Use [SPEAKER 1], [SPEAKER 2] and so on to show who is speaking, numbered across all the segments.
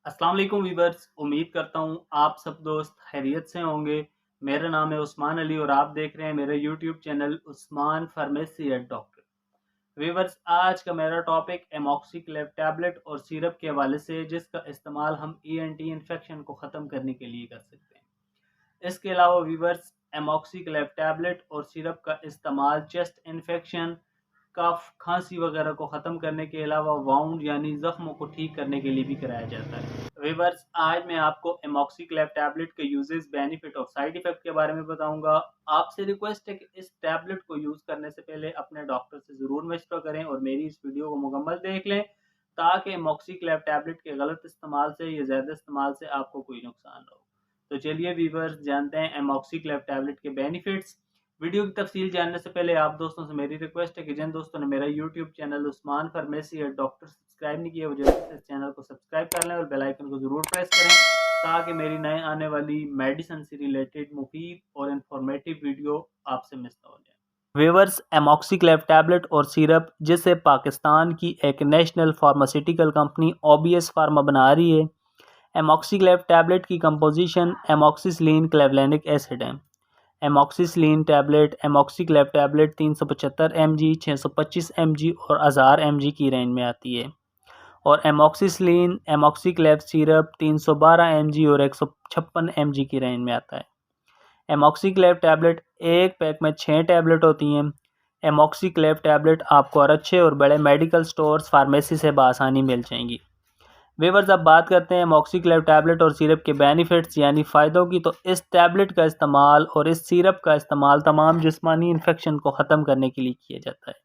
[SPEAKER 1] अस्सलाम वालेकुम वीवर्स, उम्मीद करता हूँ आप सब दोस्त खैरियत से होंगे। मेरा नाम है उस्मान अली और आप देख रहे हैं मेरा YouTube channel Usman pharmacy at doctor. Viewers, आज का मेरा टॉपिक एमॉक्सिक्लेव टैबलेट और सिरप के हवाले से है, जिसका इस्तेमाल हम ईएनटी इन्फेक्शन को ख़त्म करने के लिए कर सकते हैं। इसके अलावा वीवर्स, एमॉक्सिक्लेव टैबलेट और सिरप का इस्तेमाल चेस्ट इन्फेक्शन, कफ, खांसी वगैरह को ख़त्म करने के अलावा वाउंड यानी ज़ख्मों को ठीक करने के लिए भी कराया जाता है। वीवर्स, आज मैं आपको एमॉक्सिक्लेव टैबलेट के यूजेस, बेनिफिट और साइड इफ़ेक्ट के बारे में बताऊंगा। आपसे रिक्वेस्ट है कि इस टैबलेट को यूज़ करने से पहले अपने डॉक्टर से ज़रूर मशवरा करें और मेरी इस वीडियो को मुकम्मल देख लें, ताकि एमॉक्सिक्लेव टैबलेट के गलत इस्तेमाल से या ज़्यादा इस्तेमाल से आपको कोई नुकसान ना हो। तो चलिए वीवर्स, जानते हैं एमॉक्सिक्लेव टैबलेट के बेनिफिट्स। वीडियो की तफसील जानने से पहले आप दोस्तों से मेरी रिक्वेस्ट है कि जिन दोस्तों ने मेरा YouTube channel Usman pharmacy at doctor subscribe नहीं किया, वो जल्दी से इस चैनल को सब्सक्राइब कर लें और बेल आइकन को ज़रूर प्रेस करें, ताकि मेरी नए आने वाली मेडिसिन से रिलेटेड मुफीद और इंफॉर्मेटिव वीडियो आपसे मिस ना हो जाए। वीवर्स, एमॉक्सिक्लेव टैबलेट और सिरप, जिसे पाकिस्तान की एक national pharmaceutical company OBS pharma बना रही है। एमॉक्सिक्लेव टैबलेट की कंपोजिशन एमॉक्सिसिलिन क्लेवलेनिक एसिड है। Amoxicillin tablet, Amoxiclav tablet 375 mg, 625 mg और 1000 mg की रेंज में आती है। और एमॉक्सिसिलिन एमॉक्सिक्लेव सिरप 312 mg और 156 mg की रेंज में आता है। एमॉक्सिक्लेव टैबलेट एक पैक में 6 टैबलेट होती हैं। एमॉक्सिक्लेव टैबलेट आपको और अच्छे और बड़े मेडिकल स्टोर्स, फार्मेसी से बआसानी मिल जाएंगी। वीवर्स, अब बात करते हैं एमॉक्सिक्लेव टैबलेट और सिरप के बेनिफिट्स यानी फ़ायदों की। तो इस टैबलेट का इस्तेमाल और इस सिरप का इस्तेमाल तमाम जिस्मानी इन्फेक्शन को ख़त्म करने के लिए किया जाता है।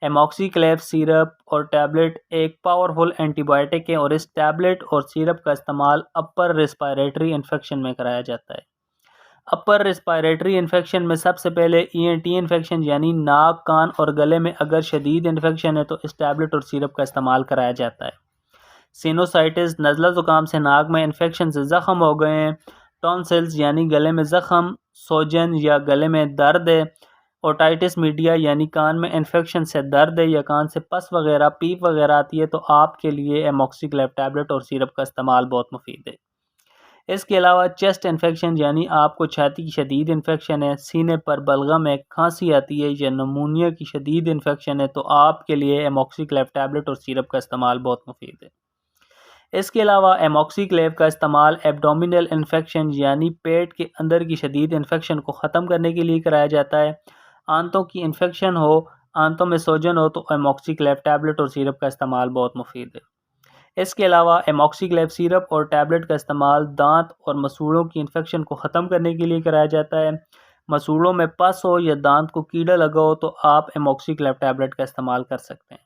[SPEAKER 1] एमॉक्सिक्लेव सिरप और टैबलेट एक पावरफुल एंटीबायोटिक है और इस टैबलेट और सिरप का इस्तेमाल अपर रेस्पिरेटरी इन्फेक्शन में कराया जाता है। अपर रेस्पिरेटरी इन्फेक्शन में सबसे पहले ईएनटी इन्फेक्शन यानी नाक, कान और गले में अगर शदीद इन्फेक्शन है तो इस टैबलेट और सिरप का इस्तेमाल कराया जाता है। सिनोसाइटिस, नज़ला ज़ुकाम से नाक में इन्फेक्शन से ज़ख़म हो गए हैं। टॉन्सिल्स यानी गले में ज़ख़म, सोजन या गले में दर्द है। ओटाइटिस मीडिया यानी कान में इन्फेक्शन से दर्द है या कान से पस वगैरह, पीप वगैरह आती है, तो आपके लिए एमॉक्सिक्लेव टैबलेट और सिरप का इस्तेमाल बहुत मुफीद है। इसके अलावा चेस्ट इन्फेक्शन यानी आपको छाती की शदीद इन्फेक्शन है, सीने पर बलगम है, खांसी आती है या नमूनिया की शदीद इन्फेक्शन है, तो आपके लिए एमॉक्सिक्लेव टैबलेट और सिरप का इस्तेमाल बहुत मुफीद है। इसके अलावा एमॉक्सिक्लेव का इस्तेमाल एब्डोमिनल इन्फेक्शन यानी पेट के अंदर की शदीद इन्फेक्शन को ख़त्म करने के लिए कराया जाता है। आंतों की इन्फेक्शन हो, आंतों में सोजन हो, तो एमॉक्सिक्लेव टैबलेट और सिरप का इस्तेमाल बहुत मुफीद है। इसके अलावा एमॉक्सिक्लेव सिरप और टैबलेट का इस्तेमाल दांत और मसूड़ों की इन्फेक्शन को ख़त्म करने के लिए कराया जाता है। मसूड़ों में पस हो या दांत को कीड़ा लगा हो तो आप एमॉक्सिक्लेव टैबलेट का इस्तेमाल कर सकते हैं।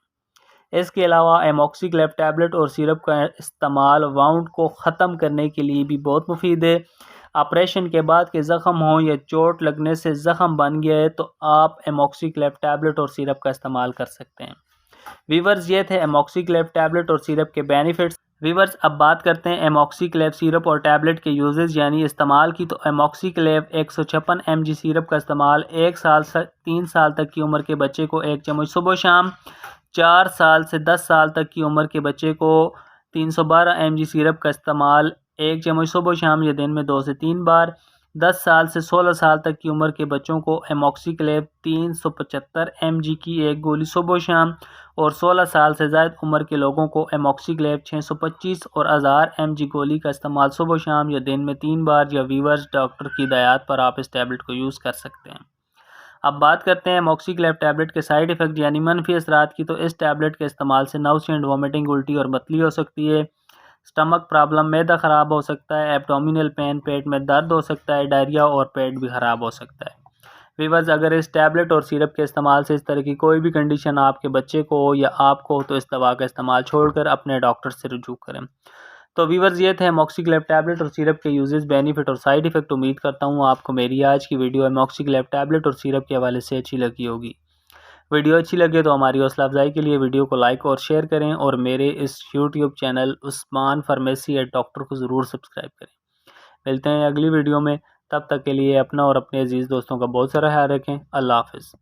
[SPEAKER 1] इसके अलावा एमॉक्सिक्लेव टैबलेट और सिरप का इस्तेमाल वाउंड को ख़त्म करने के लिए भी बहुत मुफीद है। ऑपरेशन के बाद के ज़ख़म हो या चोट लगने से ज़ख़म बन गया है तो आप एमॉक्सिक्लेव टैबलेट और सिरप का इस्तेमाल कर सकते हैं। वीवर्स, ये थे एमॉक्सिक्लेव टैबलेट और सिरप के बेनिफिट्स। वीवर्स, अब बात करते हैं एमॉक्सिक्लेव सिरप और टैबलेट के यूजेस यानी इस्तेमाल की। तो एमॉक्सिक्लेव 156 mg सिरप का इस्तेमाल 1 साल से 3 साल तक की उम्र के बच्चे को 1 चम्मच सुबह शाम, 4 साल से 10 साल तक की उम्र के बच्चे को 312 mg सिरप का इस्तेमाल 1 चम्मच सुबह शाम या दिन में 2 से 3 बार, 10 साल से 16 साल तक की उम्र के बच्चों को एमॉक्सिक्लेव 375 mg की एक गोली सुबह शाम, और 16 साल से ज़्यादा उम्र के लोगों को एमॉक्सिक्लेव 625 और 1000 mg गोली का इस्तेमाल सुबह शाम या दिन में 3 बार या वीवर्स डॉक्टर की हिदायत पर आप इस टैबलेट को यूज़ कर सकते हैं। अब बात करते हैं एमॉक्सिक्लेव टैबलेट के साइड इफ़ेक्ट यानी मनफी असरात की। तो इस टैबलेट के इस्तेमाल से नाउसिया एंड वॉमिटिंग, उल्टी और मतली हो सकती है। स्टमक प्रॉब्लम, मैदा ख़राब हो सकता है। एब्डोमिनल पेन, पेट में दर्द हो सकता है। डायरिया और पेट भी ख़राब हो सकता है। वीवर्स, अगर इस टैबलेट और सिरप के इस्तेमाल से इस तरह की कोई भी कंडीशन आपके बच्चे को हो या आपको हो तो इस दवा का इस्तेमाल छोड़कर अपने डॉक्टर से रुजू करें। तो वीवर्स, ये थे एमॉक्सिक्लेव टैबलेट और सिरप के यूजेस, बेनिफिट और साइड इफ़ेक्ट। उम्मीद करता हूँ आपको मेरी आज की वीडियो एमॉक्सिक्लेव टैबलेट और सिरप के हवाले से अच्छी लगी होगी। वीडियो अच्छी लगे तो हमारी हौसला अफजाई के लिए वीडियो को लाइक और शेयर करें और मेरे इस YouTube channel Usman pharmacy at doctor को ज़रूर सब्सक्राइब करें। मिलते हैं अगली वीडियो में, तब तक के लिए अपना और अपने अजीज़ दोस्तों का बहुत सारा ख्याल रखें। अल्लाह हाफ़िज़।